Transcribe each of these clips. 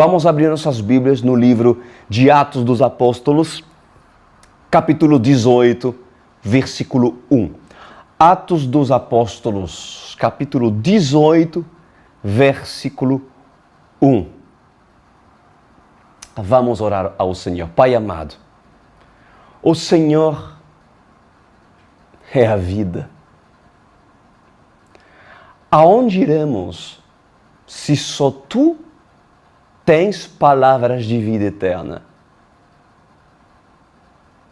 Vamos abrir nossas Bíblias no livro de Atos dos Apóstolos, capítulo 18, versículo 1. Atos dos Apóstolos, capítulo 18, versículo 1. Vamos orar ao Senhor. Pai amado, o Senhor é a vida. Aonde iremos se só Tu tens palavras de vida eterna?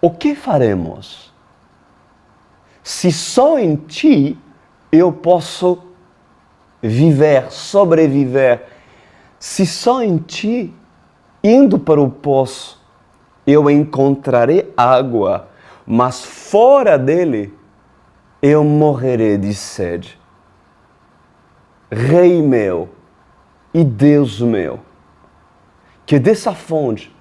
O que faremos se só em Ti eu posso viver, sobreviver? Se só em Ti, indo para o poço, eu encontrarei água, mas fora dele eu morrerei de sede. Rei meu e Deus meu, que dessa fonte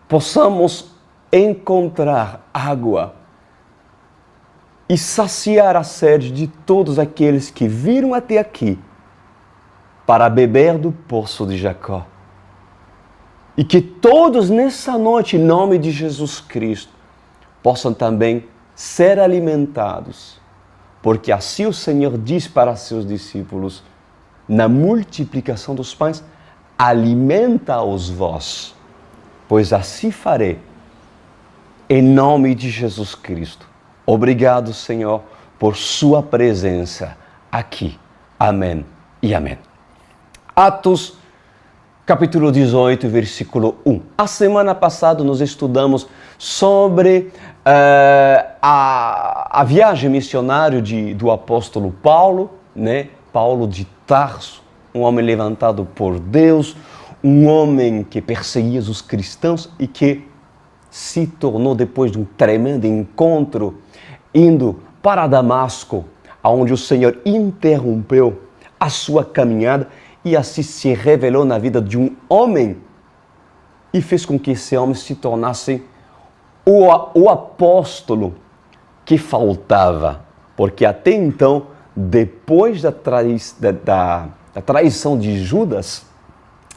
possamos encontrar água e saciar a sede de todos aqueles que viram até aqui para beber do poço de Jacó. E que todos nessa noite, em nome de Jesus Cristo, possam também ser alimentados. Porque assim o Senhor diz para seus discípulos, na multiplicação dos pães, alimenta-os vós, pois assim farei, em nome de Jesus Cristo. Obrigado, Senhor, por sua presença aqui. Amém e amém. Atos, capítulo 18, versículo 1. A semana passada nós estudamos sobre a viagem missionária do apóstolo Paulo, né? Paulo de Tarso, um homem levantado por Deus, um homem que perseguia os cristãos e que se tornou, depois de um tremendo encontro, indo para Damasco, onde o Senhor interrompeu a sua caminhada e assim se revelou na vida de um homem e fez com que esse homem se tornasse o apóstolo que faltava. Porque até então, depois da traição de Judas,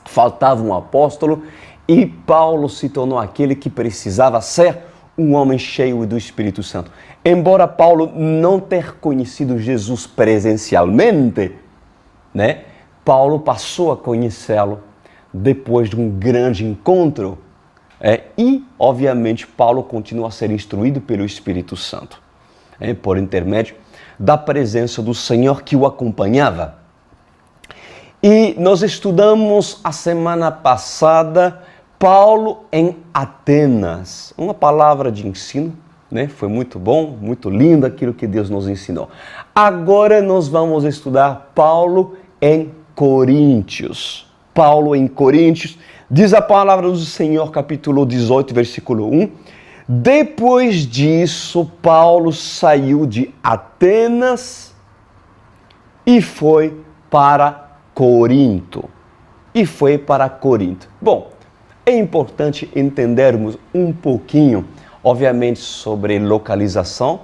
faltava um apóstolo e Paulo se tornou aquele que precisava ser um homem cheio do Espírito Santo. Embora Paulo não tenha conhecido Jesus presencialmente, né? Paulo passou a conhecê-lo depois de um grande encontro. E, obviamente, Paulo continua a ser instruído pelo Espírito Santo, por intermédio da presença do Senhor que o acompanhava. E nós estudamos a semana passada Paulo em Atenas, uma palavra de ensino, né? Foi muito bom, muito lindo aquilo que Deus nos ensinou. Agora nós vamos estudar Paulo em Coríntios. Paulo em Coríntios, diz a palavra do Senhor, capítulo 18, versículo 1. Depois disso, Paulo saiu de Atenas e foi para Corinto. Bom, é importante entendermos um pouquinho, obviamente, sobre localização,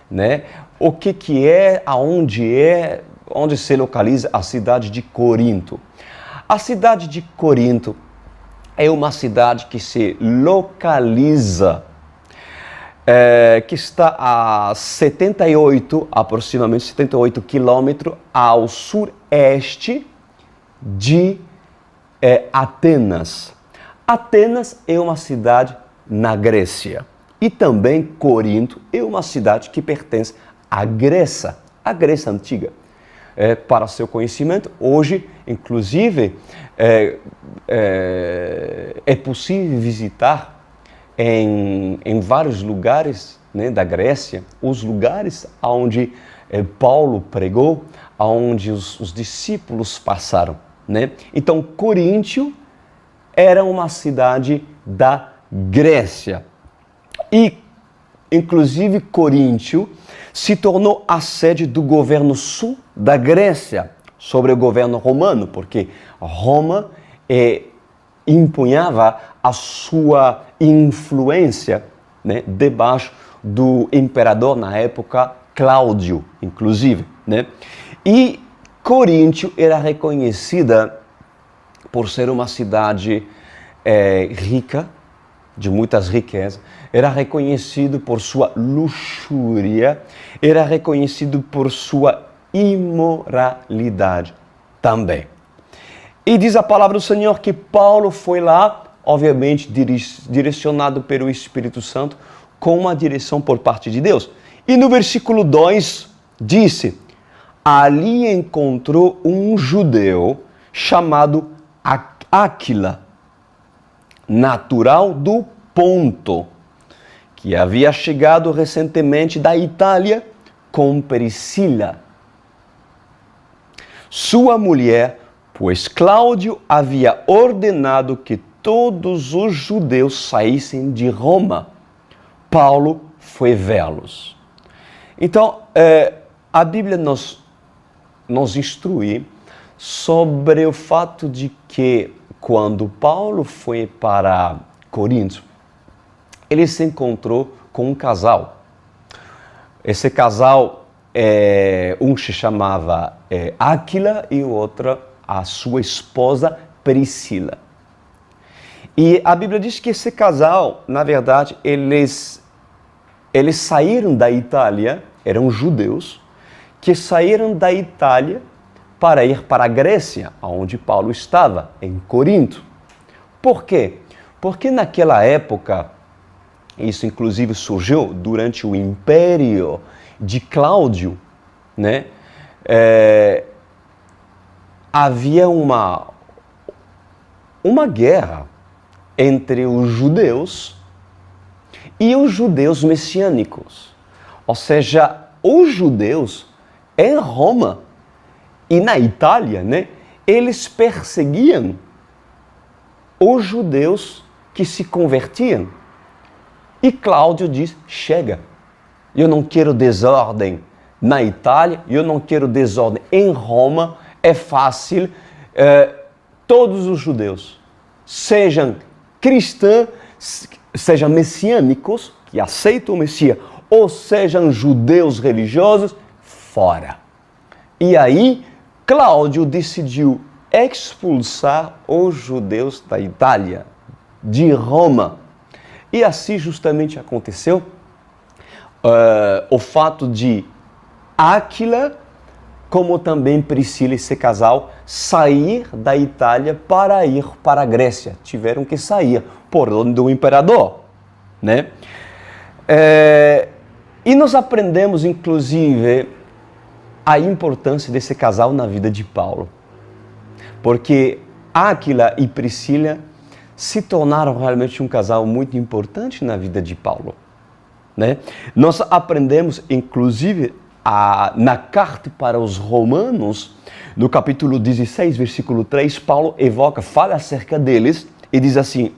né? O que é, onde se localiza a cidade de Corinto. A cidade de Corinto é uma cidade que se localiza, que está a aproximadamente 78 quilômetros ao sureste de Atenas. Atenas é uma cidade na Grécia e também Corinto é uma cidade que pertence à Grécia Antiga. Para seu conhecimento, hoje, inclusive, é possível visitar em vários lugares, né, da Grécia, os lugares onde Paulo pregou, onde os discípulos passaram, né? Então, Coríntio era uma cidade da Grécia. E, inclusive, Coríntio se tornou a sede do governo sul da Grécia, sobre o governo romano, porque Roma impunhava a sua influência, né, debaixo do imperador na época, Cláudio, inclusive, né? E Coríntio era reconhecida por ser uma cidade rica, de muitas riquezas, era reconhecido por sua luxúria, era reconhecido por sua imoralidade também. E diz a palavra do Senhor que Paulo foi lá, obviamente direcionado pelo Espírito Santo, com uma direção por parte de Deus. E no versículo 2 disse: ali encontrou um judeu chamado Áquila, natural do Ponto, que havia chegado recentemente da Itália com Priscila, sua mulher, pois Cláudio havia ordenado que todos os judeus saíssem de Roma. Paulo foi vê-los. Então, a Bíblia nos instrui sobre o fato de que quando Paulo foi para Corinto, ele se encontrou com um casal. Esse casal, um se chamava Áquila e o outro a sua esposa Priscila. E a Bíblia diz que esse casal, na verdade, eles saíram da Itália, eram judeus, que saíram da Itália para ir para a Grécia, onde Paulo estava, em Corinto. Por quê? Porque naquela época, isso inclusive surgiu durante o império de Cláudio, né? Havia uma guerra entre os judeus e os judeus messiânicos. Ou seja, os judeus em Roma e na Itália, né, eles perseguiam os judeus que se convertiam. E Cláudio diz: chega, eu não quero desordem na Itália, eu não quero desordem em Roma, é fácil, todos os judeus, sejam cristãos, sejam messiânicos, que aceitam o Messias, ou sejam judeus religiosos, fora. E aí, Cláudio decidiu expulsar os judeus da Itália, de Roma. E assim justamente aconteceu o fato de Áquila, como também Priscila, esse casal, sair da Itália para ir para a Grécia. Tiveram que sair por ordem do imperador, né? E nós aprendemos, inclusive, a importância desse casal na vida de Paulo. Porque Áquila e Priscila se tornaram realmente um casal muito importante na vida de Paulo, né? Nós aprendemos, inclusive, na carta para os Romanos, no capítulo 16, versículo 3, Paulo fala acerca deles e diz assim: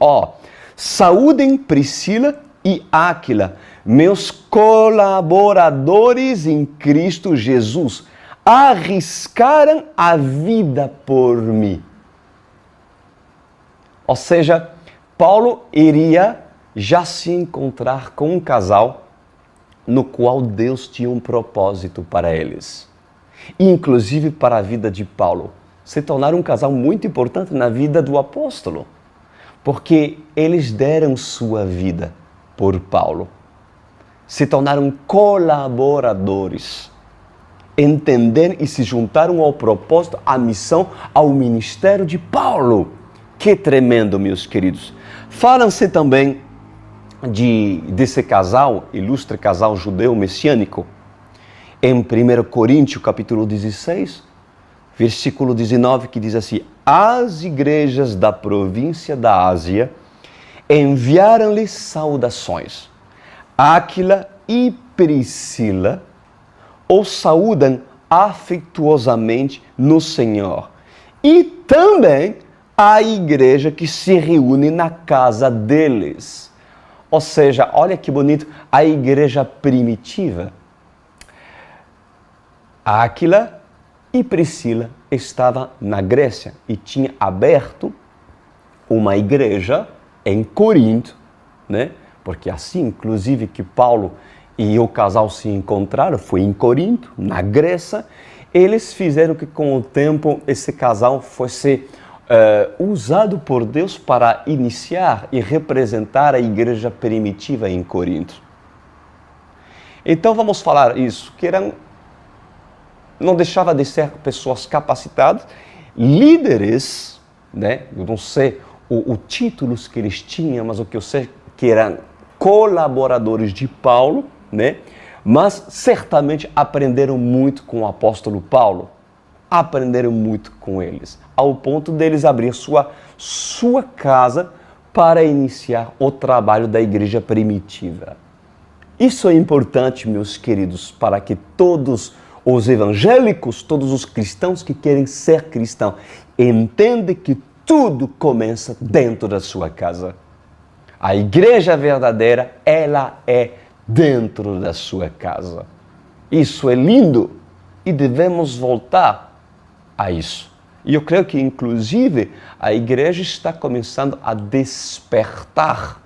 saúdem Priscila e Áquila, meus colaboradores em Cristo Jesus, arriscaram a vida por mim. Ou seja, Paulo iria já se encontrar com um casal no qual Deus tinha um propósito para eles. E inclusive para a vida de Paulo. Se tornaram um casal muito importante na vida do apóstolo. Porque eles deram sua vida por Paulo. Se tornaram colaboradores. Entenderam e se juntaram ao propósito, à missão, ao ministério de Paulo. Que tremendo, meus queridos. Falam-se também desse casal, ilustre casal judeu messiânico, em 1 Coríntios, capítulo 16, versículo 19, que diz assim: as igrejas da província da Ásia enviaram-lhe saudações. Áquila e Priscila os saúdam afetuosamente no Senhor. E também a igreja que se reúne na casa deles. Ou seja, olha que bonito, a igreja primitiva. Áquila e Priscila estavam na Grécia e tinha aberto uma igreja em Corinto, né? Porque assim, inclusive, que Paulo e o casal se encontraram, foi em Corinto, na Grécia. Eles fizeram que com o tempo esse casal fosse usado por Deus para iniciar e representar a igreja primitiva em Corinto. Então vamos falar isso, que não deixava de ser pessoas capacitadas, líderes, né? Eu não sei os títulos que eles tinham, mas o que eu sei que eram colaboradores de Paulo, né? Mas certamente aprenderam muito com o apóstolo Paulo, aprenderam muito com eles, ao ponto deles abrir sua casa para iniciar o trabalho da igreja primitiva. Isso é importante, meus queridos, para que todos os evangélicos, todos os cristãos que querem ser cristãos, entendam que tudo começa dentro da sua casa. A igreja verdadeira, ela é dentro da sua casa. Isso é lindo e devemos voltar a isso. E eu creio que, inclusive, a igreja está começando a despertar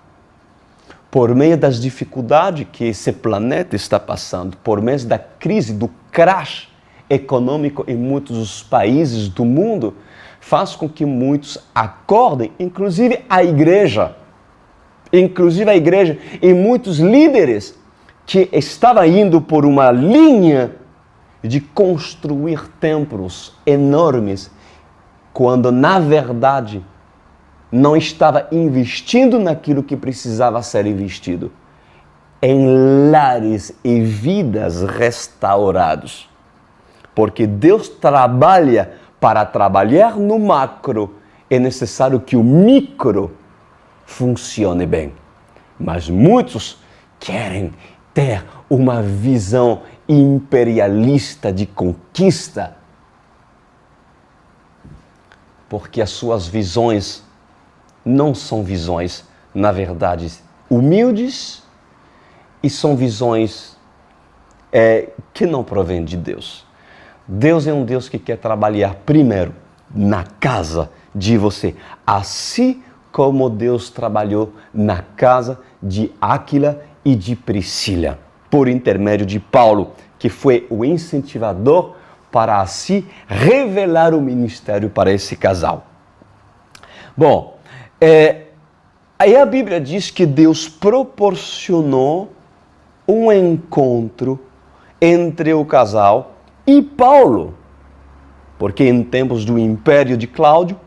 por meio das dificuldades que esse planeta está passando, por meio da crise, do crash econômico em muitos dos países do mundo, faz com que muitos acordem, inclusive a igreja e muitos líderes que estavam indo por uma linha de construir templos enormes, quando na verdade não estava investindo naquilo que precisava ser investido, em lares e vidas restaurados. Porque Deus trabalha, para trabalhar no macro, é necessário que o micro funcione bem. Mas muitos querem ter uma visão imperialista de conquista, porque as suas visões não são visões, na verdade, humildes, e são visões que não provêm de Deus. Deus é um Deus que quer trabalhar primeiro na casa de você, assim como Deus trabalhou na casa de Áquila e de Priscila, por intermédio de Paulo, que foi o incentivador para assim revelar o ministério para esse casal. Bom, aí a Bíblia diz que Deus proporcionou um encontro entre o casal e Paulo, porque em tempos do império de Cláudio,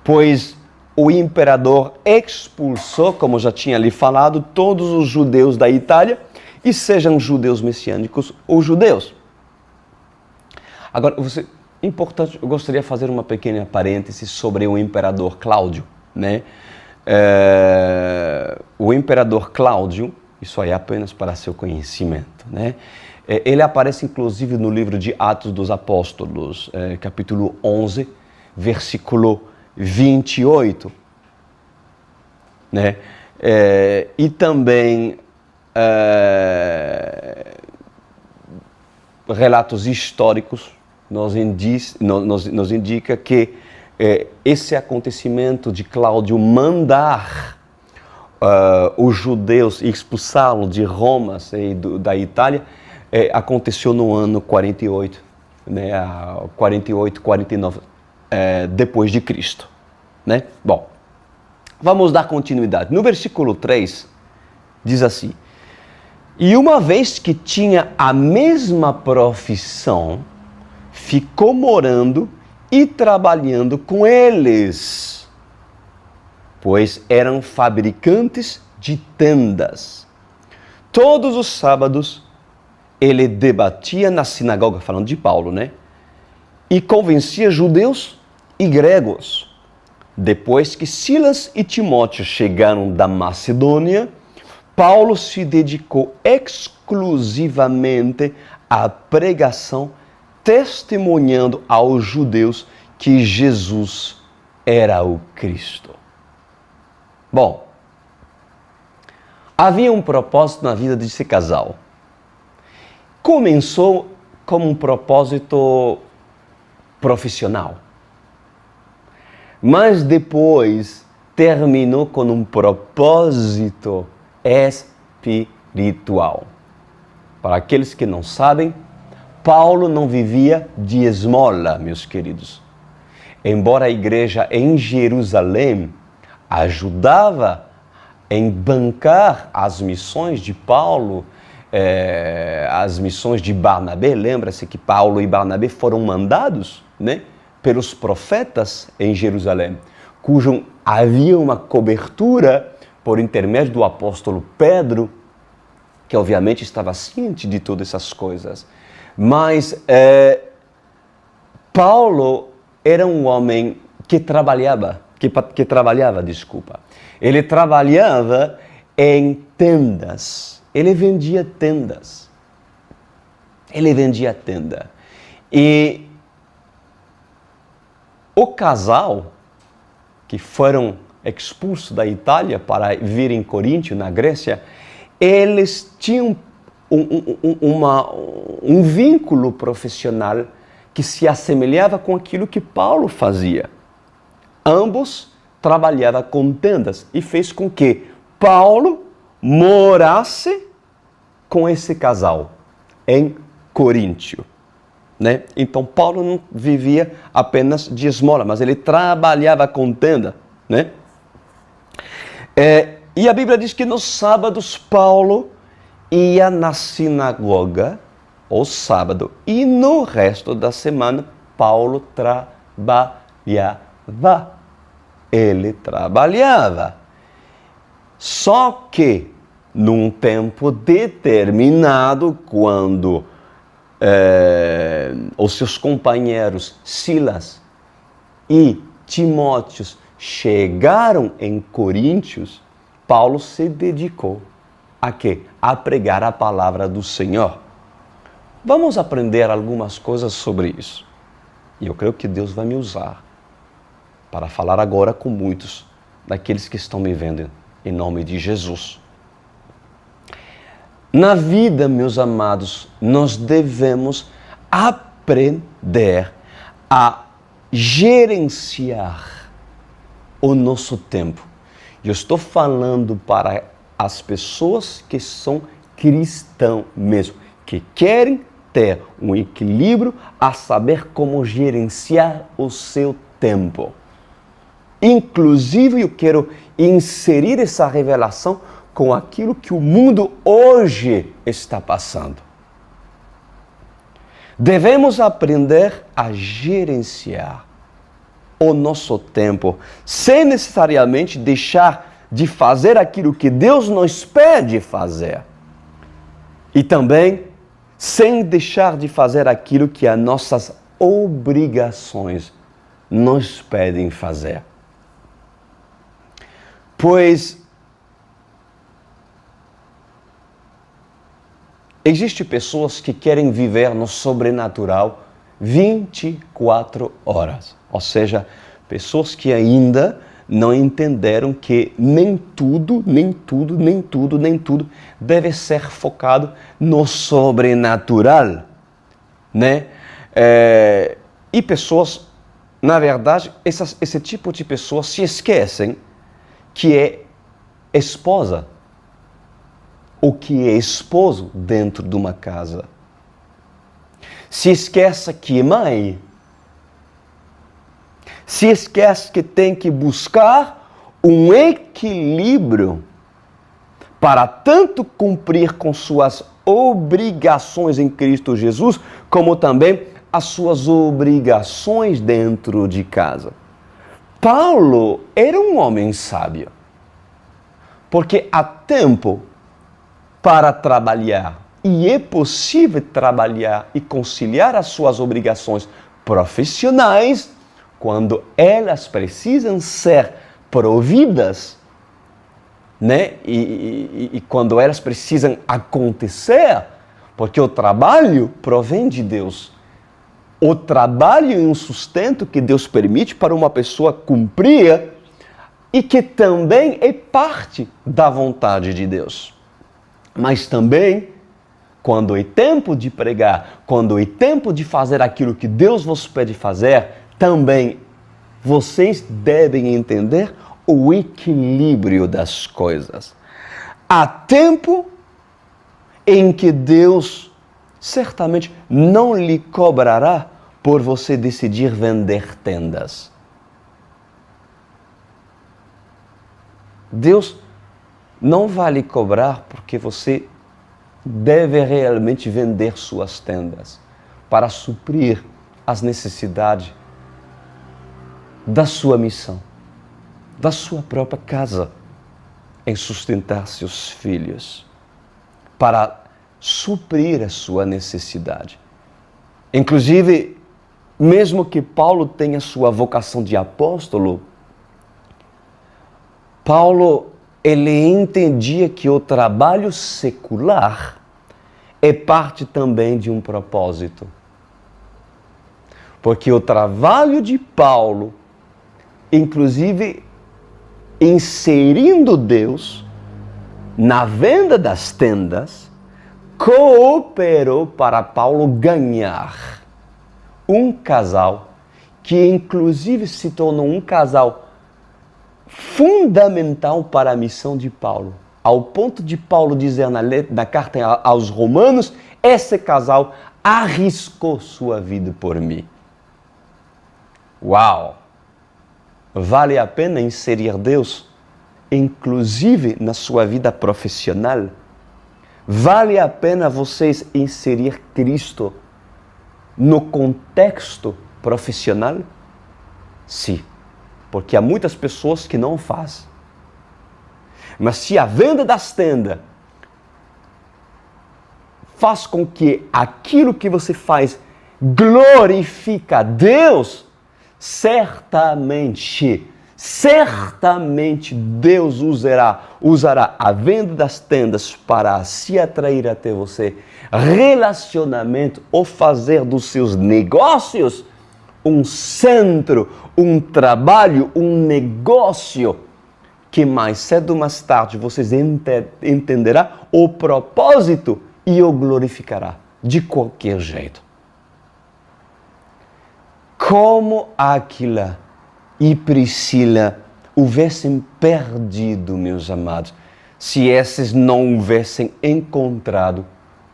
pois o imperador expulsou, como já tinha lhe falado, todos os judeus da Itália, e sejam judeus messiânicos ou judeus. Agora, importante, eu gostaria de fazer uma pequena parêntese sobre o imperador Cláudio, né? O imperador Cláudio, isso aí é apenas para seu conhecimento, né? Ele aparece inclusive no livro de Atos dos Apóstolos, capítulo 11, versículo 28, né? E também relatos históricos nos indica que esse acontecimento de Cláudio mandar os judeus expulsá-los de Roma e da Itália aconteceu no ano 48, né? 48, 49 depois de Cristo, né? Bom, vamos dar continuidade. No versículo 3 diz assim: e uma vez que tinha a mesma profissão, ficou morando e trabalhando com eles, pois eram fabricantes de tendas. Todos os sábados ele debatia na sinagoga, falando de Paulo, né? E convencia judeus e gregos. Depois que Silas e Timóteo chegaram da Macedônia, Paulo se dedicou exclusivamente à pregação, testemunhando aos judeus que Jesus era o Cristo. Bom, havia um propósito na vida desse casal. Começou como um propósito profissional, mas depois terminou com um propósito espiritual. Para aqueles que não sabem, Paulo não vivia de esmola, meus queridos. embora a igreja em Jerusalém ajudava em bancar as missões de Paulo, as missões de Barnabé, lembra-se que Paulo e Barnabé foram mandados, né, pelos profetas em Jerusalém, cujo havia uma cobertura por intermédio do apóstolo Pedro, que obviamente estava ciente de todas essas coisas. Mas Paulo era um homem que trabalhava, desculpa. Ele trabalhava em tendas. Ele vendia tendas. E o casal que foram expulsos da Itália para vir em Coríntio, na Grécia, eles tinham um vínculo profissional que se assemelhava com aquilo que Paulo fazia. Ambos trabalhavam com tendas e fez com que Paulo morasse com esse casal em Coríntio, né? Então Paulo não vivia apenas de esmola, mas ele trabalhava com tenda, né? E a Bíblia diz que nos sábados Paulo ia na sinagoga, o sábado, e no resto da semana Paulo trabalhava. Ele trabalhava. Só que num tempo determinado, quando os seus companheiros Silas e Timóteo chegaram em Coríntios, Paulo se dedicou a quê? A pregar a palavra do Senhor. Vamos aprender algumas coisas sobre isso. E eu creio que Deus vai me usar para falar agora com muitos daqueles que estão me vendo, em nome de Jesus. Na vida, meus amados, nós devemos aprender a gerenciar o nosso tempo. Eu estou falando para as pessoas que são cristãos mesmo, que querem ter um equilíbrio a saber como gerenciar o seu tempo. Inclusive, eu quero inserir essa revelação com aquilo que o mundo hoje está passando. Devemos aprender a gerenciar o nosso tempo, sem necessariamente deixar de fazer aquilo que Deus nos pede fazer. E também sem deixar de fazer aquilo que as nossas obrigações nos pedem fazer. Pois existem pessoas que querem viver no sobrenatural 24 horas. Ou seja, pessoas que ainda não entenderam que nem tudo deve ser focado no sobrenatural, né? E pessoas, na verdade, esse tipo de pessoas se esquecem que é esposa ou que é esposo dentro de uma casa. Se esquece que é mãe. Se esquece que tem que buscar um equilíbrio para tanto cumprir com suas obrigações em Cristo Jesus, como também as suas obrigações dentro de casa. Paulo era um homem sábio, porque há tempo para trabalhar e é possível trabalhar e conciliar as suas obrigações profissionais quando elas precisam ser providas, né? E quando elas precisam acontecer, porque o trabalho provém de Deus. O trabalho é um sustento que Deus permite para uma pessoa cumprir e que também é parte da vontade de Deus. Mas também, quando é tempo de pregar, quando é tempo de fazer aquilo que Deus vos pede fazer, também vocês devem entender o equilíbrio das coisas. Há tempo em que Deus certamente não lhe cobrará por você decidir vender tendas. Deus não vai lhe cobrar porque você deve realmente vender suas tendas para suprir as necessidades da sua missão, da sua própria casa, em sustentar seus filhos, para suprir a sua necessidade. Inclusive, mesmo que Paulo tenha sua vocação de apóstolo, Paulo, ele entendia que o trabalho secular é parte também de um propósito. Porque o trabalho de Paulo, inclusive inserindo Deus na venda das tendas, cooperou para Paulo ganhar um casal que inclusive se tornou um casal fundamental para a missão de Paulo. Ao ponto de Paulo dizer na carta aos Romanos, esse casal arriscou sua vida por mim. Uau! Vale a pena inserir Deus, inclusive na sua vida profissional? Vale a pena vocês inserir Cristo no contexto profissional? Sim, porque há muitas pessoas que não fazem. Mas se a venda das tendas faz com que aquilo que você faz glorifica a Deus, certamente Deus usará a venda das tendas para se atrair até você, relacionamento ou fazer dos seus negócios um centro, um trabalho, um negócio que mais cedo ou mais tarde vocês entenderão o propósito e o glorificará de qualquer jeito. Como Áquila e Priscila houvessem perdido, meus amados, se esses não houvessem encontrado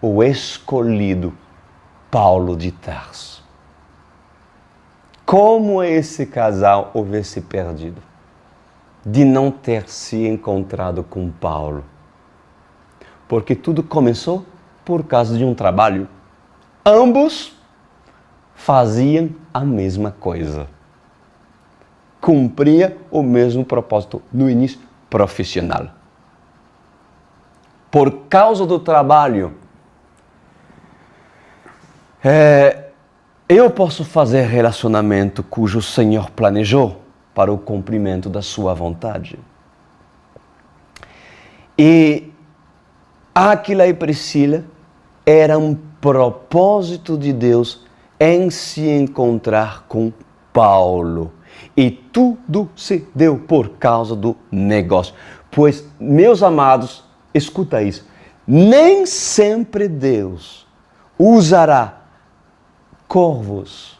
ou escolhido Paulo de Tarso. Como esse casal houvesse perdido de não ter se encontrado com Paulo. Porque tudo começou por causa de um trabalho. Ambos faziam a mesma coisa. Cumpria o mesmo propósito no início profissional. Por causa do trabalho, eu posso fazer relacionamento cujo o Senhor planejou para o cumprimento da sua vontade. E Áquila e Priscila eram um propósito de Deus em se encontrar com Paulo. E tudo se deu por causa do negócio. Pois, meus amados, escuta isso. Nem sempre Deus usará corvos.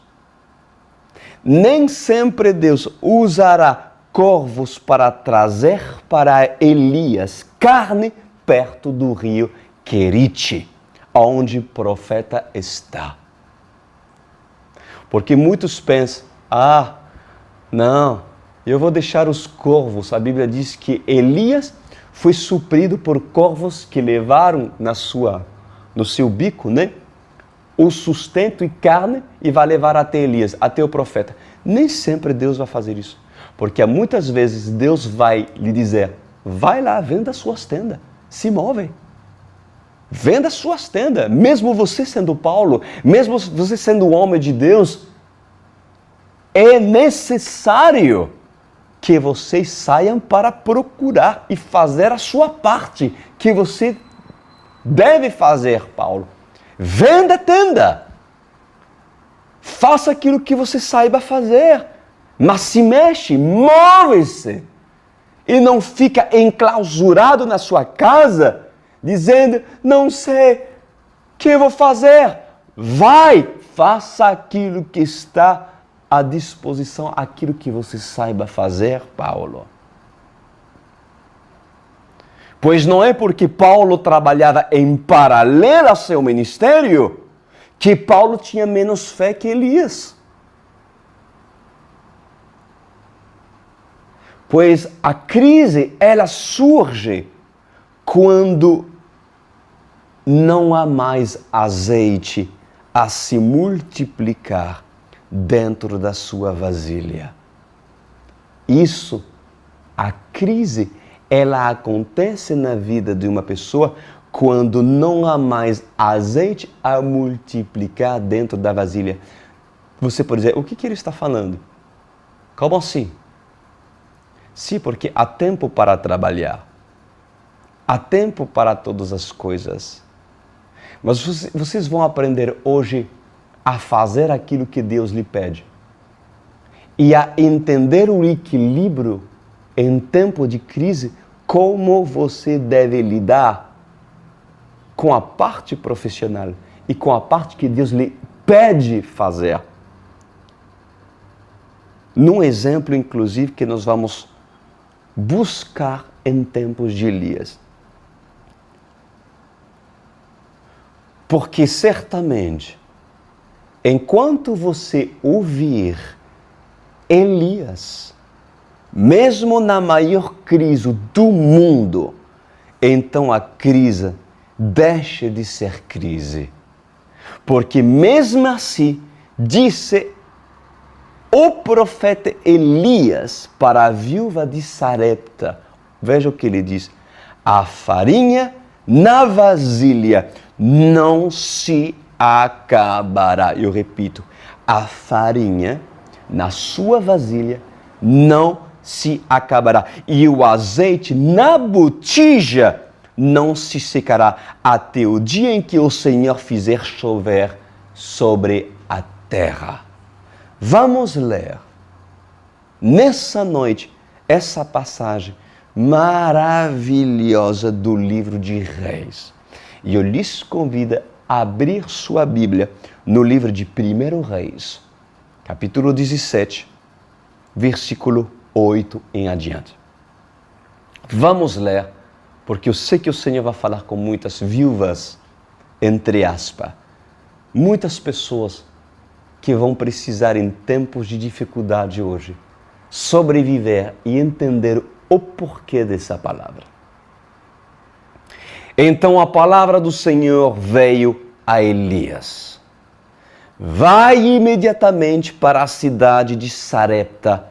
Nem sempre Deus usará corvos para trazer para Elias carne perto do rio Querite, onde o profeta está. Porque muitos pensam, não, eu vou deixar os corvos. A Bíblia diz que Elias foi suprido por corvos que levaram no seu bico, né? O sustento e carne e vai levar até Elias, até o profeta. Nem sempre Deus vai fazer isso. Porque muitas vezes Deus vai lhe dizer, vai lá, venda suas tendas, se move. Venda suas tendas. Mesmo você sendo Paulo, mesmo você sendo um homem de Deus, é necessário que vocês saiam para procurar e fazer a sua parte, que você deve fazer, Paulo. Venda tenda. Faça aquilo que você saiba fazer. Mas se mexe, move-se. E não fica enclausurado na sua casa, dizendo, não sei o que eu vou fazer. Vai, faça aquilo que está à disposição, aquilo que você saiba fazer, Paulo. Pois não é porque Paulo trabalhava em paralelo ao seu ministério que Paulo tinha menos fé que Elias. Pois a crise, ela surge quando não há mais azeite a se multiplicar dentro da sua vasilha. Isso, a crise, ela acontece na vida de uma pessoa quando não há mais azeite a multiplicar dentro da vasilha. Você pode dizer, o que ele está falando? Como assim? Sim, porque há tempo para trabalhar. Há tempo para todas as coisas. Mas vocês vão aprender hoje a fazer aquilo que Deus lhe pede. E a entender o equilíbrio em tempo de crise, como você deve lidar com a parte profissional e com a parte que Deus lhe pede fazer. Num exemplo, inclusive, que nós vamos buscar em tempos de Elias. Porque certamente, enquanto você ouvir Elias, mesmo na maior crise do mundo, então a crise deixa de ser crise. Porque mesmo assim, disse o profeta Elias para a viúva de Sarepta, veja o que ele diz, a farinha na vasilha não se acabará. Eu repito, a farinha na sua vasilha não se acabará. E o azeite na botija não se secará até o dia em que o Senhor fizer chover sobre a terra. Vamos ler nessa noite essa passagem maravilhosa do livro de Reis. E eu lhes convido a abrir sua Bíblia no livro de 1 Reis, capítulo 17, versículo 8 em adiante. Vamos ler, porque eu sei que o Senhor vai falar com muitas viúvas, entre aspas, muitas pessoas que vão precisar em tempos de dificuldade hoje sobreviver e entender o porquê dessa palavra. Então a palavra do Senhor veio a Elias. Vai imediatamente para a cidade de Sarepta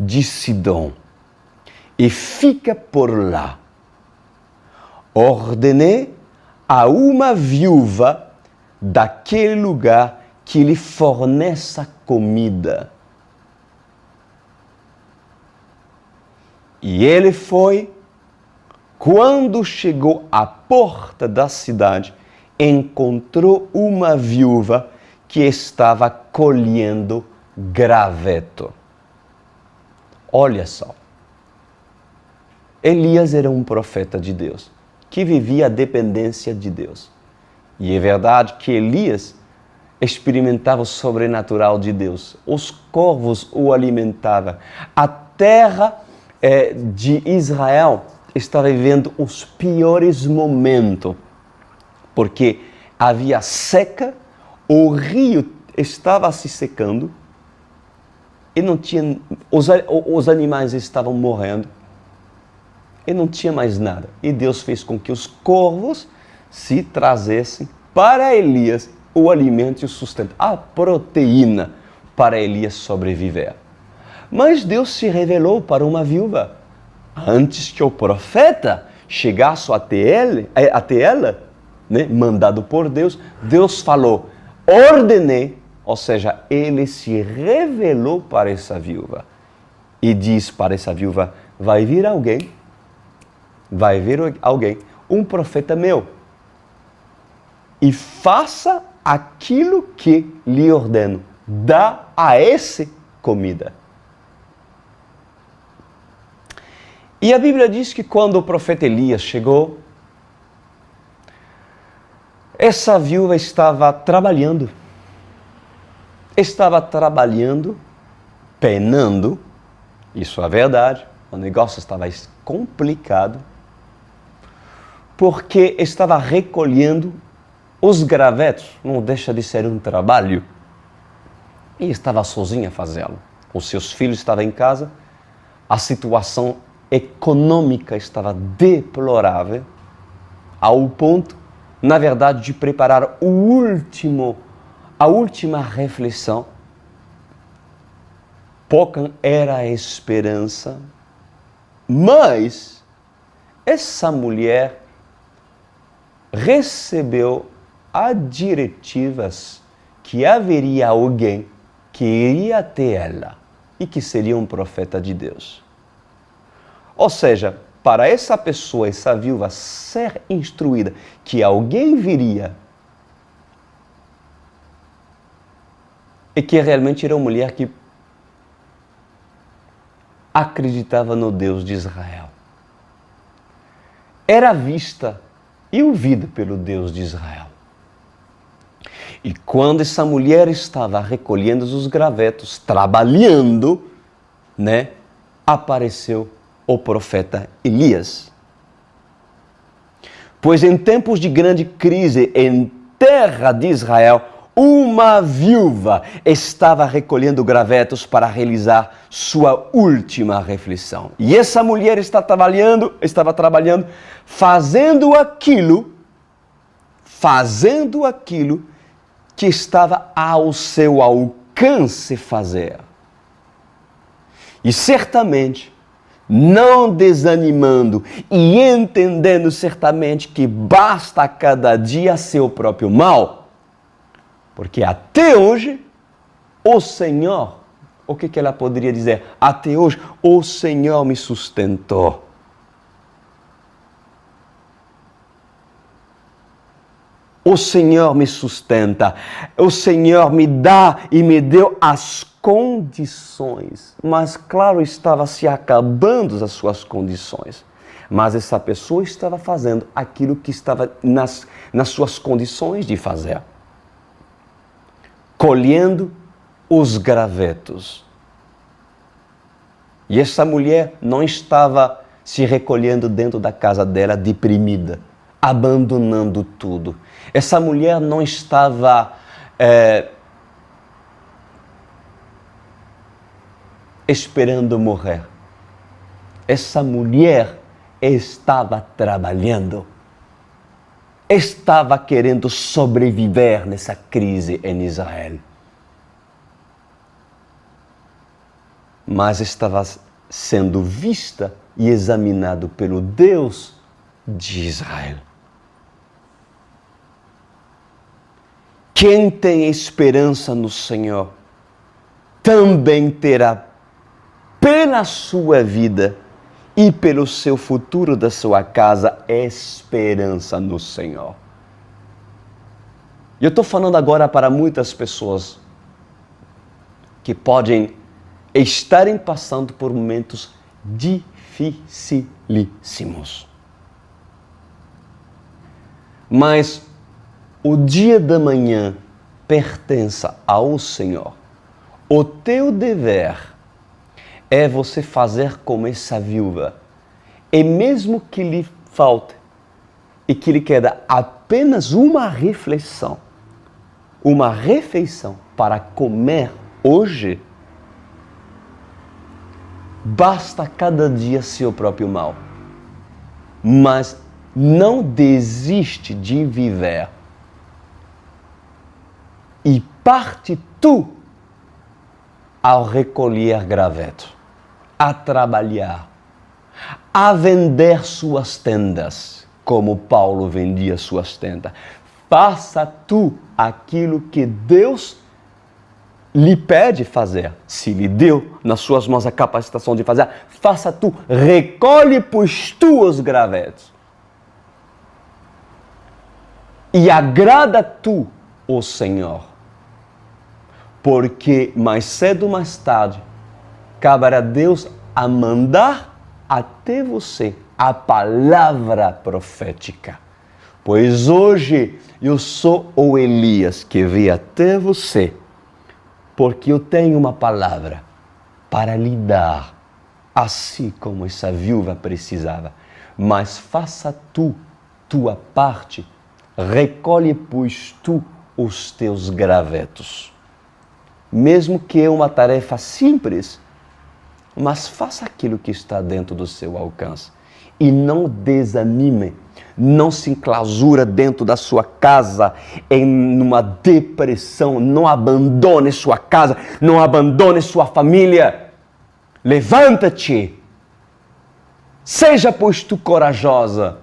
de Sidom e fica por lá. Ordenei a uma viúva daquele lugar que lhe forneça comida. E ele foi. Quando chegou à porta da cidade, encontrou uma viúva que estava colhendo graveto. Olha só. Elias era um profeta de Deus, que vivia a dependência de Deus. E é verdade que Elias experimentava o sobrenatural de Deus. Os corvos o alimentavam. A terra de Israel estava vivendo os piores momentos, porque havia seca, o rio estava se secando, e não tinha, os animais estavam morrendo, e não tinha mais nada. E Deus fez com que os corvos se trazessem para Elias o alimento e o sustento, a proteína para Elias sobreviver. Mas Deus se revelou para uma viúva. Antes que o profeta chegasse até ela, né, mandado por Deus, Deus falou, ordenei, ou seja, ele se revelou para essa viúva. E diz para essa viúva, vai vir alguém, um profeta meu, e faça aquilo que lhe ordeno, dá a esse comida. E a Bíblia diz que quando o profeta Elias chegou, essa viúva estava trabalhando, penando, isso é verdade, o negócio estava complicado, porque estava recolhendo os gravetos, não deixa de ser um trabalho, e estava sozinha a fazê-lo. Os seus filhos estavam em casa, a situação econômica estava deplorável, ao ponto, na verdade, de preparar a última reflexão. Pouca era a esperança, mas essa mulher recebeu as diretivas que haveria alguém que iria até ela e que seria um profeta de Deus. Ou seja, para essa pessoa, essa viúva, ser instruída que alguém viria e que realmente era uma mulher que acreditava no Deus de Israel. Era vista e ouvida pelo Deus de Israel. E quando essa mulher estava recolhendo os gravetos, trabalhando, apareceu o profeta Elias. Pois em tempos de grande crise em terra de Israel, uma viúva estava recolhendo gravetos para realizar sua última reflexão. E essa mulher estava trabalhando, fazendo aquilo que estava ao seu alcance fazer. E certamente, não desanimando e entendendo certamente que basta cada dia seu próprio mal, porque até hoje, o Senhor, o que ela poderia dizer? Até hoje, o Senhor me sustentou. O Senhor me sustenta, o Senhor me dá e me deu as condições. Mas, claro, estava se acabando as suas condições. Mas essa pessoa estava fazendo aquilo que estava nas suas condições de fazer. Colhendo os gravetos. E essa mulher não estava se recolhendo dentro da casa dela deprimida, abandonando tudo. Essa mulher não estava esperando morrer. Essa mulher estava trabalhando. Estava querendo sobreviver nessa crise em Israel. Mas estava sendo vista e examinado pelo Deus de Israel. Quem tem esperança no Senhor também terá pela sua vida e pelo seu futuro da sua casa, esperança no Senhor. Eu estou falando agora para muitas pessoas que podem estarem passando por momentos dificilíssimos. Mas o dia da manhã pertence ao Senhor. O teu dever é você fazer como essa viúva. E mesmo que lhe falte e que lhe quede apenas uma refeição para comer hoje, basta cada dia seu próprio mal. Mas não desiste de viver. E parte tu ao recolher graveto, a trabalhar, a vender suas tendas, como Paulo vendia suas tendas. Faça tu aquilo que Deus lhe pede fazer. Se lhe deu nas suas mãos a capacitação de fazer, faça tu, recolhe pois tu os gravetos. E agrada tu o Senhor. Porque mais cedo ou mais tarde, caberá a Deus a mandar até você a palavra profética. Pois hoje eu sou o Elias que veio até você, porque eu tenho uma palavra para lhe dar, assim como essa viúva precisava. Mas faça tu tua parte, recolhe pois tu os teus gravetos. Mesmo que é uma tarefa simples, mas faça aquilo que está dentro do seu alcance. E não desanime, não se enclausura dentro da sua casa em uma depressão, não abandone sua casa, não abandone sua família. Levanta-te, seja pois tu corajosa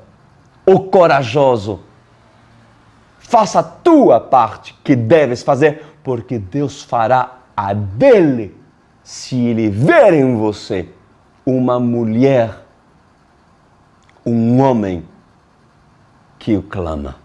ou corajoso, faça a tua parte que deves fazer, porque Deus fará a dele, se ele ver em você uma mulher, um homem que o clama.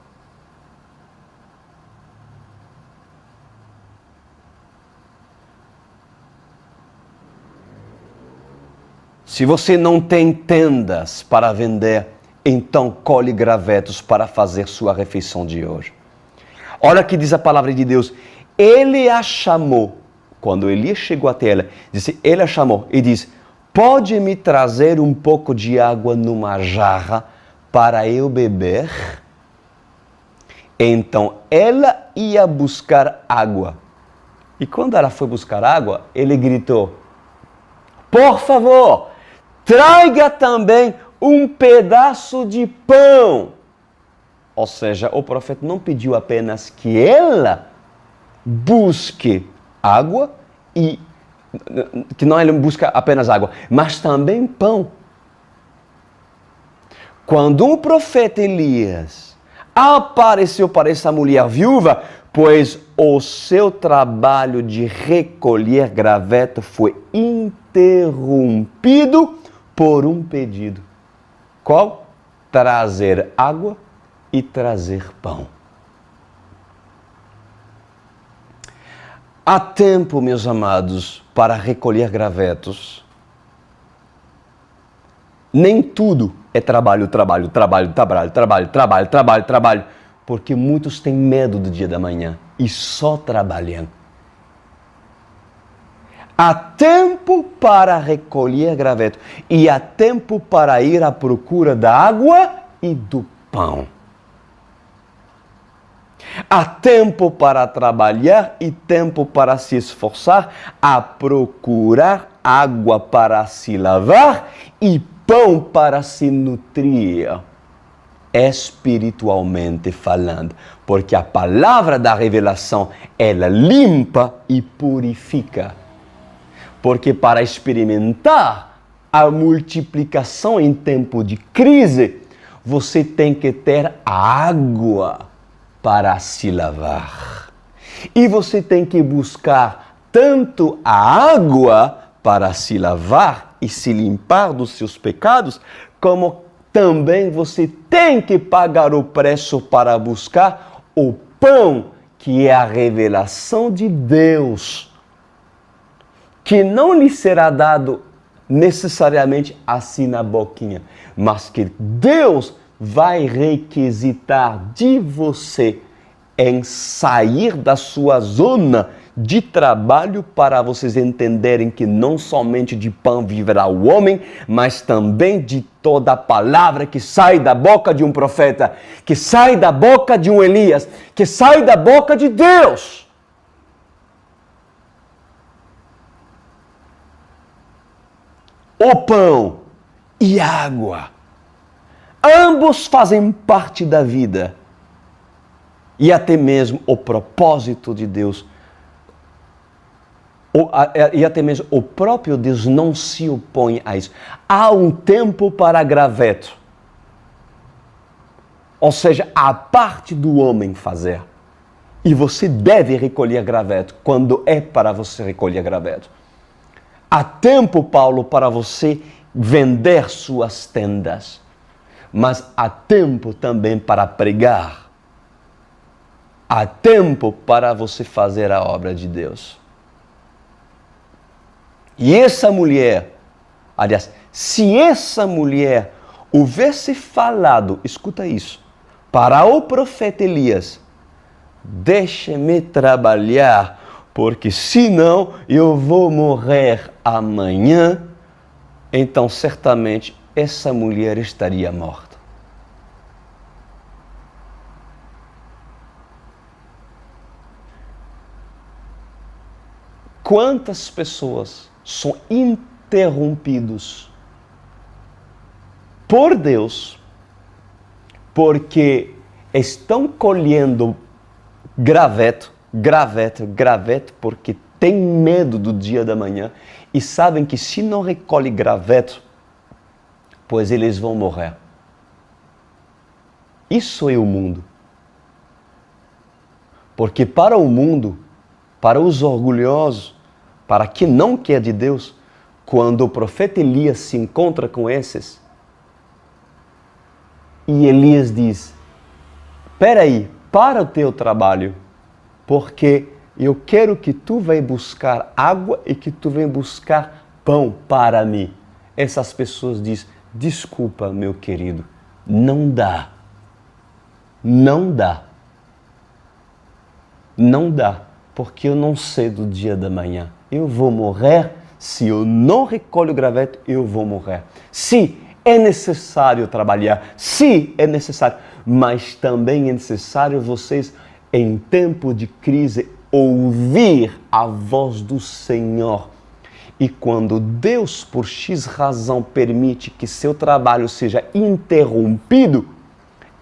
Se você não tem tendas para vender, então colhe gravetos para fazer sua refeição de hoje. Olha que diz a palavra de Deus. Ele a chamou. Quando Elias chegou até ela, disse, ele a chamou e disse, pode me trazer um pouco de água numa jarra para eu beber? Então ela ia buscar água. E quando ela foi buscar água, ele gritou, por favor, traga também um pedaço de pão. Ou seja, o profeta não pediu apenas que ela busque água e que não ele busca apenas água, mas também pão. Quando o profeta Elias apareceu para essa mulher viúva, pois o seu trabalho de recolher graveto foi interrompido por um pedido. Qual? Trazer água e trazer pão. Há tempo, meus amados, para recolher gravetos. Nem tudo é trabalho, porque muitos têm medo do dia da manhã e só trabalham. Há tempo para recolher graveto e há tempo para ir à procura da água e do pão. Há tempo para trabalhar e tempo para se esforçar, a procurar água para se lavar e pão para se nutrir, espiritualmente falando. Porque a palavra da revelação, ela limpa e purifica. Porque para experimentar a multiplicação em tempo de crise, você tem que ter água para se lavar. E você tem que buscar tanto a água para se lavar e se limpar dos seus pecados, como também você tem que pagar o preço para buscar o pão, que é a revelação de Deus, que não lhe será dado necessariamente assim na boquinha, mas que Deus vai requisitar de você em sair da sua zona de trabalho para vocês entenderem que não somente de pão viverá o homem, mas também de toda a palavra que sai da boca de um profeta, que sai da boca de um Elias, que sai da boca de Deus. O pão e a água, ambos fazem parte da vida e até mesmo o propósito de Deus. E até mesmo o próprio Deus não se opõe a isso. Há um tempo para graveto. Ou seja, a parte do homem fazer. E você deve recolher graveto quando é para você recolher graveto. Há tempo, Paulo, para você vender suas tendas. Mas há tempo também para pregar. Há tempo para você fazer a obra de Deus. E essa mulher, aliás, se essa mulher houvesse falado, escuta isso, para o profeta Elias, deixe-me trabalhar, porque senão eu vou morrer amanhã, então certamente essa mulher estaria morta. Quantas pessoas são interrompidos por Deus, porque estão colhendo graveto, porque tem medo do dia da manhã e sabem que se não recolhe graveto, pois eles vão morrer. Isso é o mundo. Porque para o mundo, para os orgulhosos, para quem não quer de Deus, quando o profeta Elias se encontra com esses, e Elias diz: espera aí, para o teu trabalho, porque eu quero que tu venha buscar água e que tu venha buscar pão para mim. Essas pessoas dizem: desculpa, meu querido, não dá. Não dá. Não dá, porque eu não sei do dia da manhã. Eu vou morrer. Se eu não recolho o graveto, eu vou morrer. Se é necessário trabalhar, se é necessário, mas também é necessário vocês, em tempo de crise, ouvir a voz do Senhor. E quando Deus, por X razão, permite que seu trabalho seja interrompido,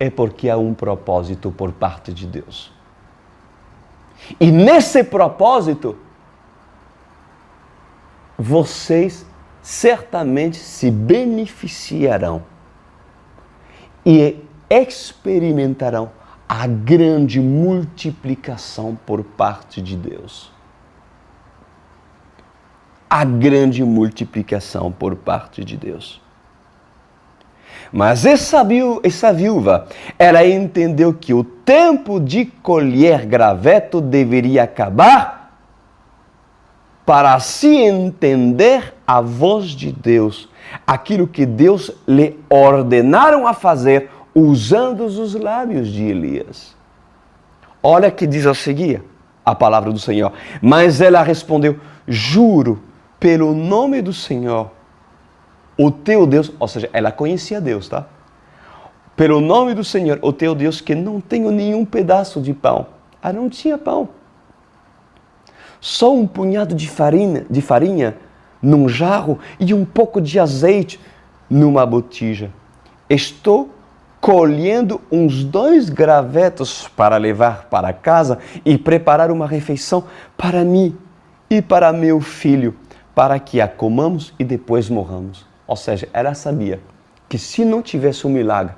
é porque há um propósito por parte de Deus. E nesse propósito, vocês certamente se beneficiarão e experimentarão a grande multiplicação por parte de Deus. A grande multiplicação por parte de Deus. Mas essa viúva, ela entendeu que o tempo de colher graveto deveria acabar para se entender a voz de Deus, aquilo que Deus lhe ordenaram a fazer usando os lábios de Elias. Olha que diz a seguir a palavra do Senhor. Mas ela respondeu: juro pelo nome do Senhor, o teu Deus, ou seja, ela conhecia Deus, tá? Pelo nome do Senhor, o teu Deus, que não tenho nenhum pedaço de pão. Ah, não tinha pão. Só um punhado de farinha num jarro e um pouco de azeite numa botija. Estou colhendo uns 2 gravetos para levar para casa e preparar uma refeição para mim e para meu filho, para que a comamos e depois morramos. Ou seja, ela sabia que se não tivesse um milagre,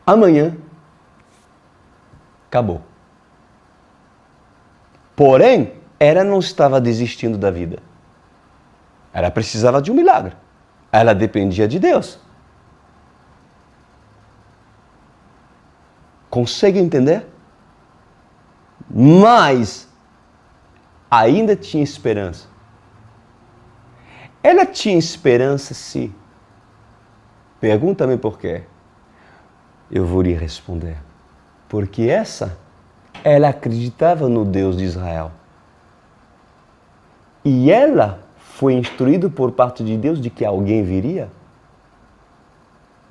amanhã acabou. Porém, ela não estava desistindo da vida. Ela precisava de um milagre. Ela dependia de Deus. Consegue entender? Mas ainda tinha esperança. Ela tinha esperança, sim. Pergunta-me por quê. Eu vou lhe responder. Porque ela acreditava no Deus de Israel. E ela foi instruída por parte de Deus de que alguém viria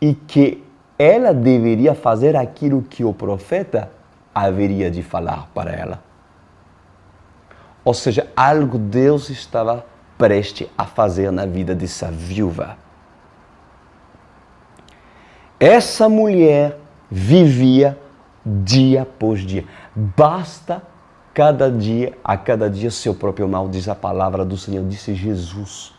e que ela deveria fazer aquilo que o profeta haveria de falar para ela. Ou seja, algo Deus estava prestes a fazer na vida dessa viúva. Essa mulher vivia dia após dia. Basta a cada dia seu próprio mal, diz a palavra do Senhor, disse Jesus.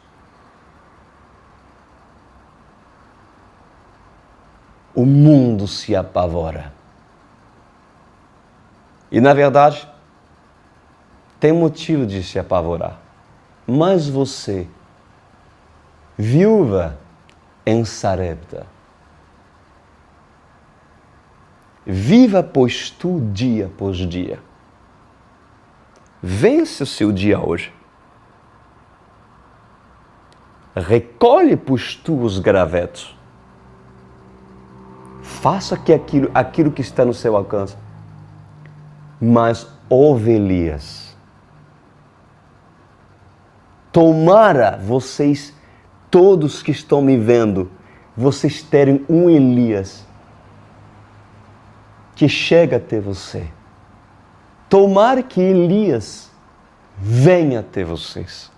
O mundo se apavora. E na verdade, tem motivo de se apavorar. Mas você, viúva em Sarepta, viva, pois tu, dia após dia. Vence o seu dia hoje. Recolhe, pois tu, os gravetos. Faça aquilo que está no seu alcance. Mas ouve Elias. Tomara vocês, todos que estão me vendo, vocês terem um Elias que chega até você. Tomara que Elias venha até vocês.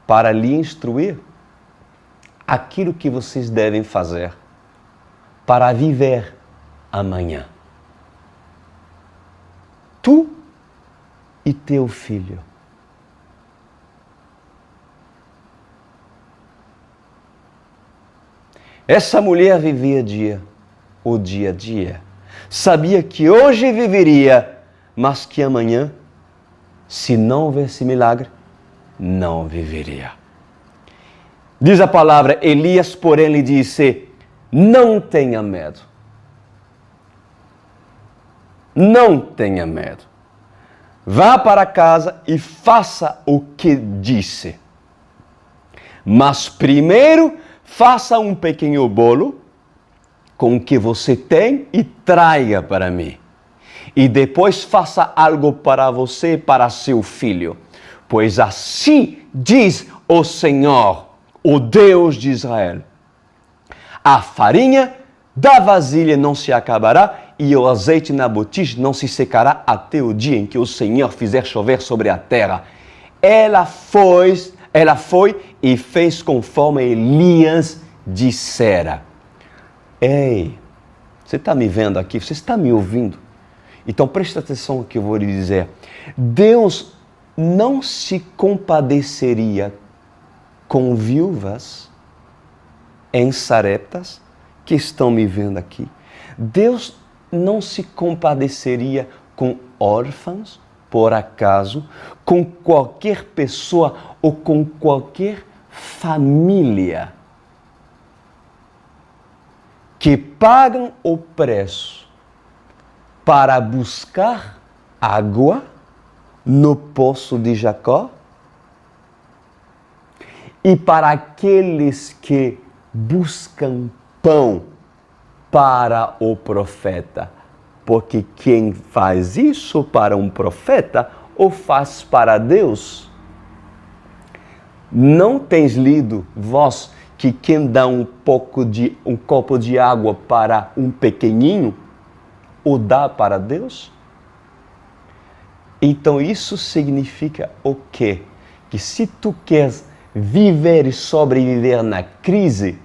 para lhe instruir aquilo que vocês devem fazer para viver amanhã. Tu e teu filho. Essa mulher vivia o dia a dia. Sabia que hoje viveria, mas que amanhã, se não houvesse milagre, não viveria. Diz a palavra, Elias, porém, lhe disse, não tenha medo. Não tenha medo. Vá para casa e faça o que disse. Mas primeiro, faça um pequeno bolo com o que você tem e traga para mim. E depois faça algo para você e para seu filho. Pois assim diz o Senhor, o Deus de Israel. A farinha da vasilha não se acabará e o azeite na botija não se secará até o dia em que o Senhor fizer chover sobre a terra. Ela foi e fez conforme Elias dissera. Ei, você está me vendo aqui? Você está me ouvindo? Então presta atenção no que eu vou lhe dizer. Deus não se compadeceria com viúvas em Sareptas que estão me vendo aqui. Deus não se compadeceria com órfãos, por acaso, com qualquer pessoa ou com qualquer família que pagam o preço para buscar água no poço de Jacó e para aqueles que buscam pão para o profeta. Porque quem faz isso para um profeta, o faz para Deus. Não tens lido, vós, que quem dá um copo de água para um pequenino, o dá para Deus? Então isso significa o quê? Que se tu queres viver e sobreviver na crise,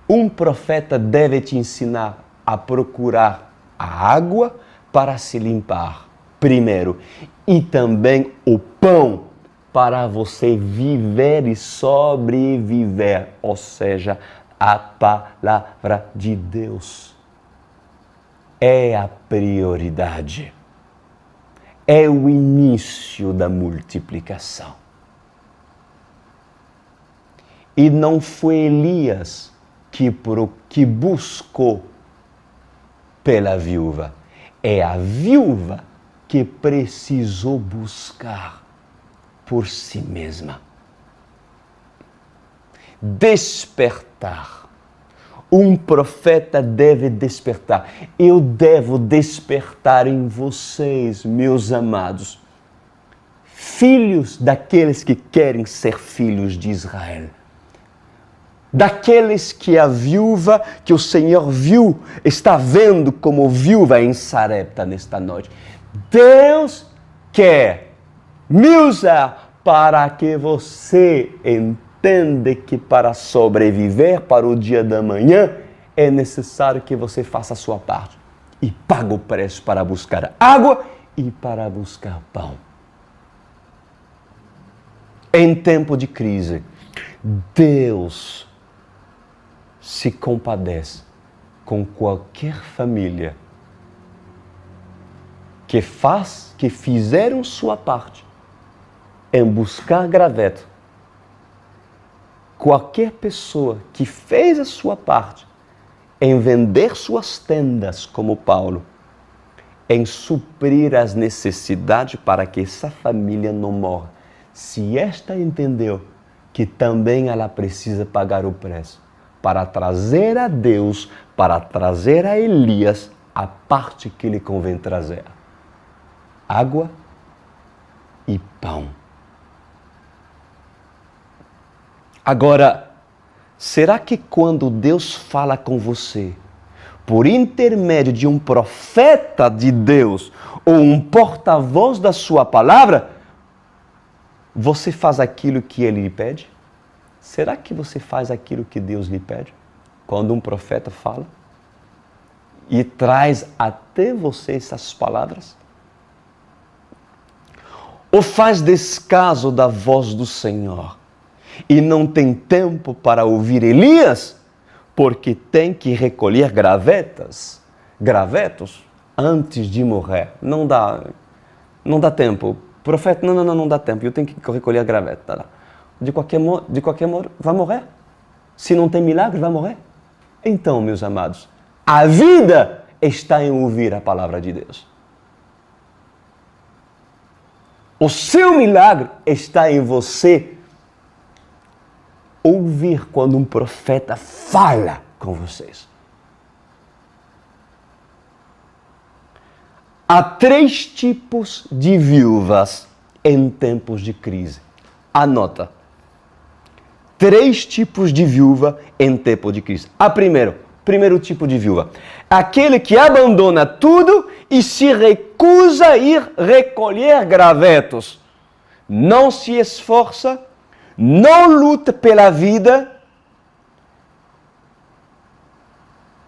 um profeta deve te ensinar a procurar a água para se limpar, primeiro, e também o pão para você viver e sobreviver, ou seja, a palavra de Deus é a prioridade, é o início da multiplicação. E não foi Elias que buscou pela viúva. É a viúva que precisou buscar por si mesma. Despertar. Um profeta deve despertar. Eu devo despertar em vocês, meus amados, filhos daqueles que querem ser filhos de Israel. Daqueles que a viúva, que o Senhor viu, está vendo como viúva em Sarepta nesta noite. Deus quer me usar para que você entenda que para sobreviver para o dia da manhã é necessário que você faça a sua parte e pague o preço para buscar água e para buscar pão. Em tempo de crise, Deus se compadece com qualquer família que fizeram sua parte em buscar graveto. Qualquer pessoa que fez a sua parte em vender suas tendas, como Paulo, em suprir as necessidades para que essa família não morra. Se esta entendeu que também ela precisa pagar o preço para trazer a Deus, para trazer a Elias a parte que lhe convém trazer: água e pão. Agora, será que quando Deus fala com você, por intermédio de um profeta de Deus ou um porta-voz da sua palavra, Você faz aquilo que Ele lhe pede? Será que você faz aquilo que Deus lhe pede? Quando um profeta fala e traz até você essas palavras? Ou faz descaso da voz do Senhor e não tem tempo para ouvir Elias, porque tem que recolher gravetos antes de morrer? Não dá tempo. Profeta, não dá tempo, eu tenho que recolher gravetos. De qualquer modo, vai morrer. Se não tem milagre, vai morrer. Então, meus amados, a vida está em ouvir a palavra de Deus. O seu milagre está em você ouvir quando um profeta fala com vocês. Há 3 tipos de viúvas em tempos de crise. Anota. 3 tipos de viúva em tempo de crise. Primeiro tipo de viúva. Aquele que abandona tudo e se recusa a ir recolher gravetos. Não se esforça, não luta pela vida,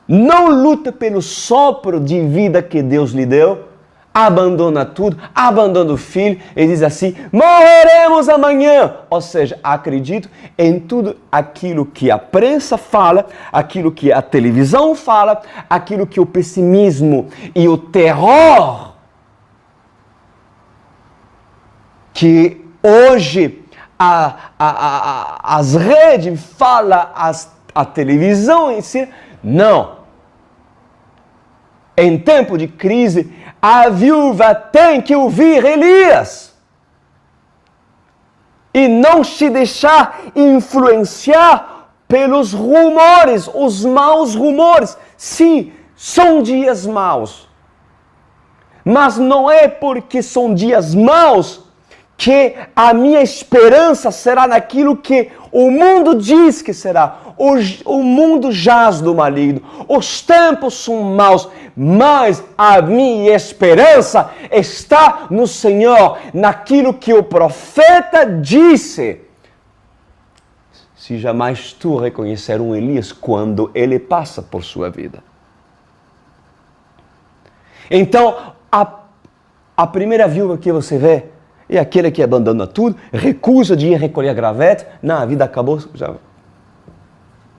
não luta pelo sopro de vida que Deus lhe deu, abandona tudo, abandona o filho e diz assim: morreremos amanhã. Ou seja, acredito em tudo aquilo que a prensa fala, aquilo que a televisão fala, aquilo que o pessimismo e o terror que hoje as redes falam, a televisão em si. Não. Em tempo de crise, a viúva tem que ouvir Elias e não se deixar influenciar pelos rumores, os maus rumores. Sim, são dias maus, mas não é porque são dias maus que a minha esperança será naquilo que o mundo diz que será. O mundo jaz do maligno, os tempos são maus, mas a minha esperança está no Senhor, naquilo que o profeta disse. Se jamais tu reconhecer um Elias quando ele passa por sua vida. Então, a primeira viúva que você vê é aquele que abandona tudo, recusa de ir recolher graveto. Não, a vida acabou, já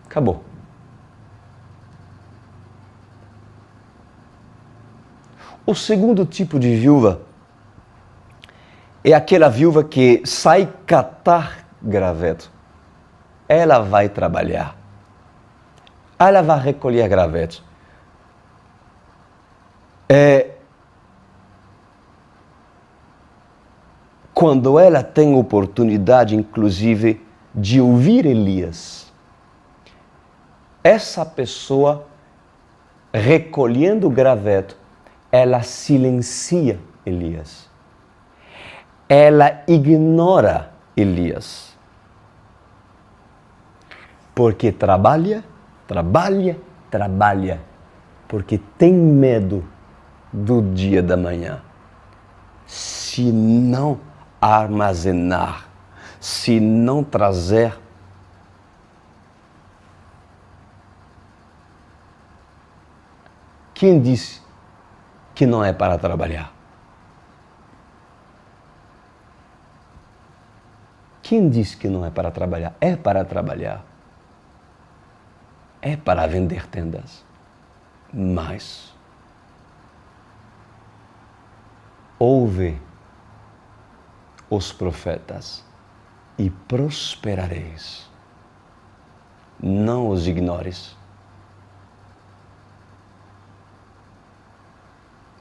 acabou. O segundo tipo de viúva é aquela viúva que sai catar graveto. Ela vai trabalhar. Ela vai recolher gravetos. Quando ela tem oportunidade, inclusive, de ouvir Elias, essa pessoa, recolhendo o graveto, ela silencia Elias. Ela ignora Elias. Porque trabalha, porque tem medo do dia da manhã. Se não armazenar, se não trazer quem disse que não é para trabalhar? Quem disse que não é para trabalhar? É para trabalhar. É para vender tendas. Mas ouve os profetas e prosperareis. Não os ignores.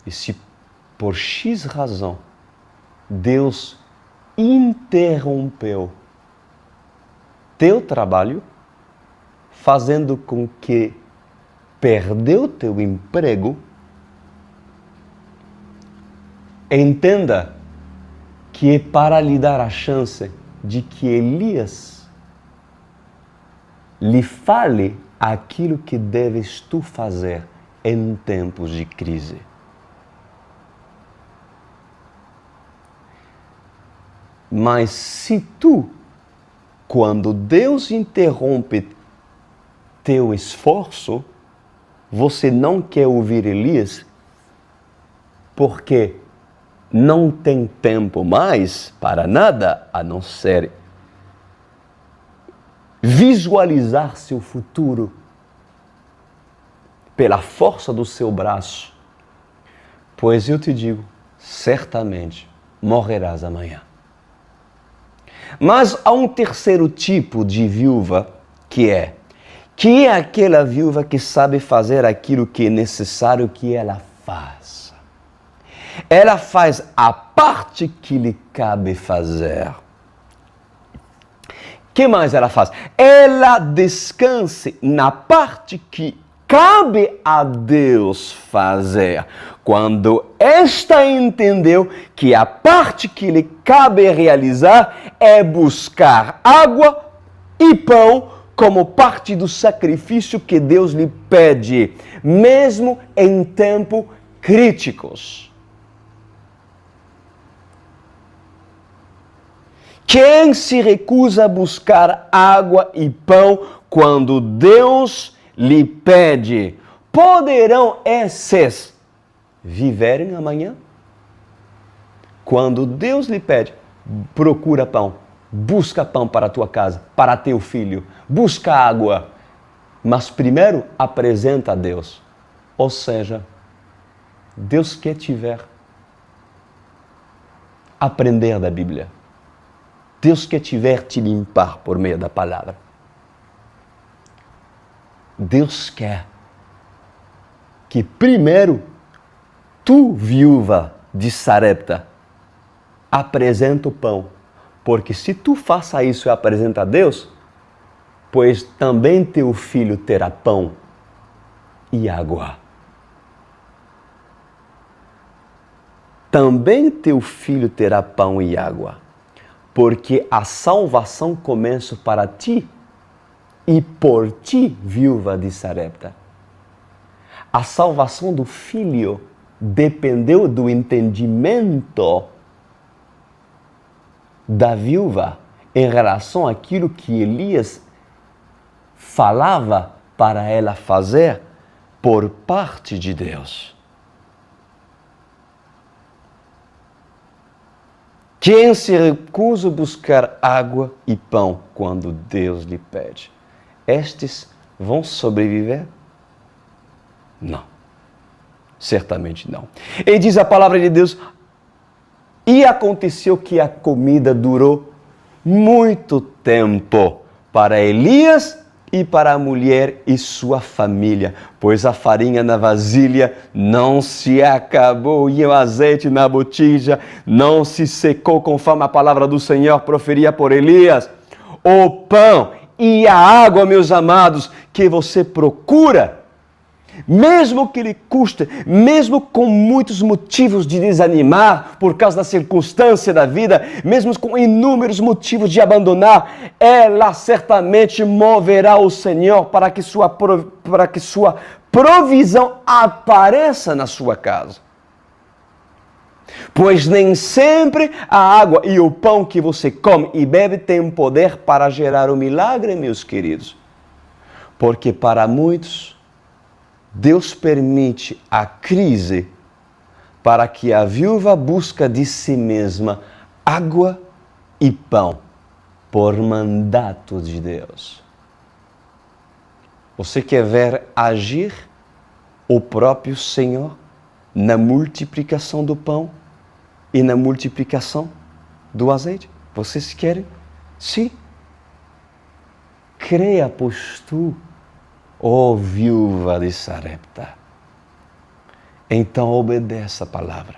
E se por X razão Deus interrompeu teu trabalho, fazendo com que perdeu teu emprego, entenda que é para lhe dar a chance de que Elias lhe fale aquilo que deves tu fazer em tempos de crise. Mas se tu, quando Deus interrompe teu esforço, você não quer ouvir Elias, porque não tem tempo mais para nada a não ser visualizar seu futuro pela força do seu braço, pois eu te digo, certamente morrerás amanhã. Mas há um terceiro tipo de viúva que é aquela viúva que sabe fazer aquilo que é necessário que ela faça. Ela faz a parte que lhe cabe fazer. Que mais ela faz? Ela descansa na parte que cabe a Deus fazer. Quando esta entendeu que a parte que lhe cabe realizar é buscar água e pão como parte do sacrifício que Deus lhe pede, mesmo em tempos críticos. Quem se recusa a buscar água e pão quando Deus lhe pede, poderão esses viverem amanhã? Quando Deus lhe pede, procura pão, busca pão para a tua casa, para teu filho, busca água, mas primeiro apresenta a Deus. Ou seja, Deus quer te ver aprender da Bíblia. Deus quer te ver te limpar por meio da palavra. Deus quer que primeiro tu, viúva de Sarepta, apresenta o pão. Porque se tu faça isso e apresenta a Deus, pois também teu filho terá pão e água. Também teu filho terá pão e água. Porque a salvação começa para ti e por ti, viúva de Sarepta. A salvação do filho dependeu do entendimento da viúva em relação àquilo que Elias falava para ela fazer por parte de Deus. Quem se recusa a buscar água e pão quando Deus lhe pede, estes vão sobreviver? Não. Certamente não. E diz a palavra de Deus, e aconteceu que a comida durou muito tempo para Elias e para a mulher e sua família, pois a farinha na vasilha não se acabou e o azeite na botija não se secou, conforme a palavra do Senhor proferia por Elias. O pão e a água, meus amados, que você procura, mesmo que lhe custe, mesmo com muitos motivos de desanimar por causa da circunstância da vida, mesmo com inúmeros motivos de abandonar, ela certamente moverá o Senhor para que sua provisão apareça na sua casa. Pois nem sempre a água e o pão que você come e bebe tem poder para gerar o milagre, meus queridos. Porque para muitos, Deus permite a crise para que a viúva busque de si mesma água e pão por mandato de Deus. Você quer ver agir o próprio Senhor na multiplicação do pão e na multiplicação do azeite? Vocês querem? Sim. Creia, pois tu, ó viúva de Sarepta. Então obedeça a palavra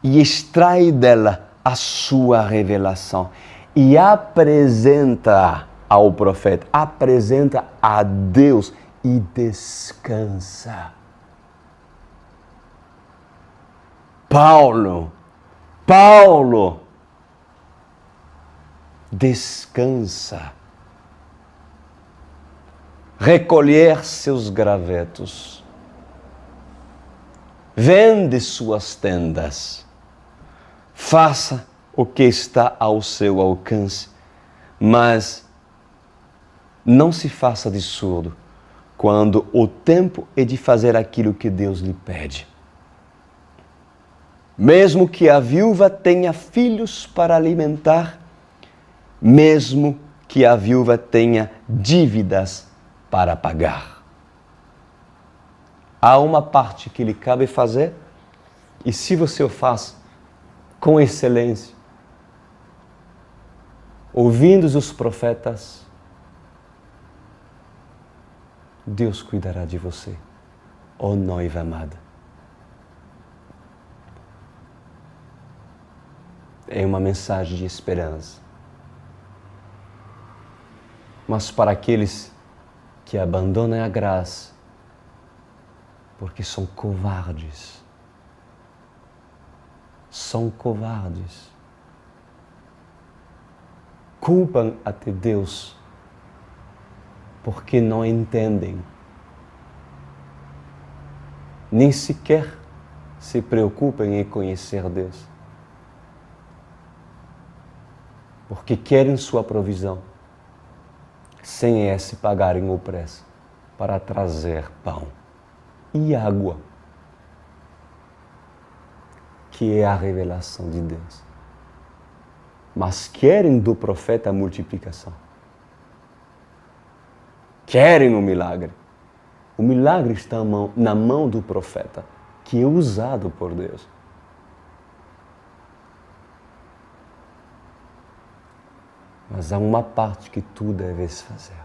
e extrai dela a sua revelação e apresenta ao profeta, apresenta a Deus e descansa. Paulo, descansa. Recolher seus gravetos, vende suas tendas, faça o que está ao seu alcance, mas não se faça de surdo quando o tempo é de fazer aquilo que Deus lhe pede. Mesmo que a viúva tenha filhos para alimentar, mesmo que a viúva tenha dívidas para pagar. Há uma parte que lhe cabe fazer, e se você o faz com excelência, ouvindo os profetas, Deus cuidará de você, ó noiva amada. É uma mensagem de esperança. Mas para aqueles que abandonam a graça, porque são covardes, culpam até Deus, porque não entendem, nem sequer se preocupam em conhecer Deus, porque querem sua provisão, sem esse pagarem o preço para trazer pão e água, que é a revelação de Deus. Mas querem do profeta a multiplicação. Querem o milagre. O milagre está na mão do profeta, que é usado por Deus. Mas há uma parte que tu deves fazer.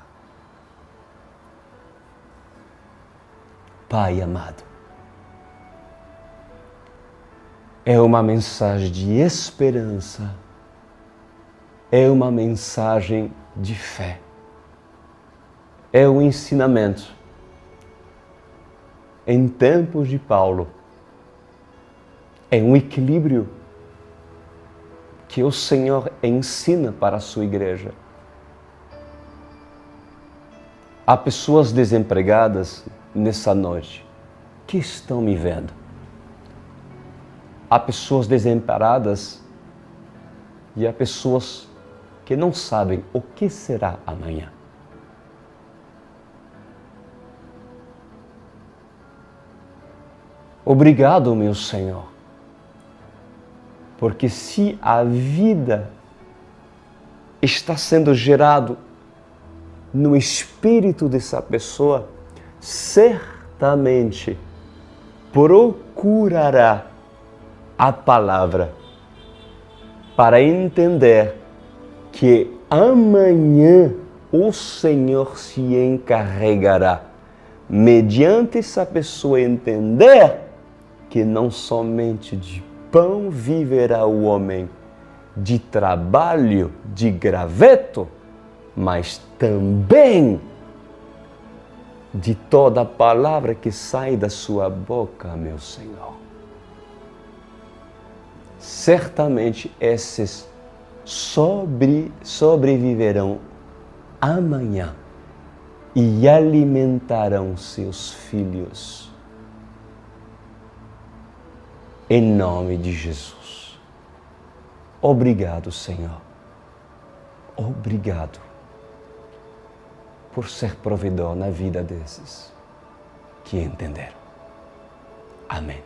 Pai amado, é uma mensagem de esperança, é uma mensagem de fé, é um ensinamento. Em tempos de Paulo, é um equilíbrio que o Senhor ensina para a sua igreja. Há pessoas desempregadas nessa noite que estão me vendo. Há pessoas desamparadas e há pessoas que não sabem o que será amanhã. Obrigado, meu Senhor, porque se a vida está sendo gerada no espírito dessa pessoa, certamente procurará a palavra para entender que amanhã o Senhor se encarregará, mediante essa pessoa entender que não somente de pão viverá o homem, de trabalho, de graveto, mas também de toda a palavra que sai da sua boca, meu Senhor. Certamente esses sobreviverão amanhã e alimentarão seus filhos. Em nome de Jesus. Obrigado, Senhor. Obrigado por ser provedor na vida desses que entenderam. Amém.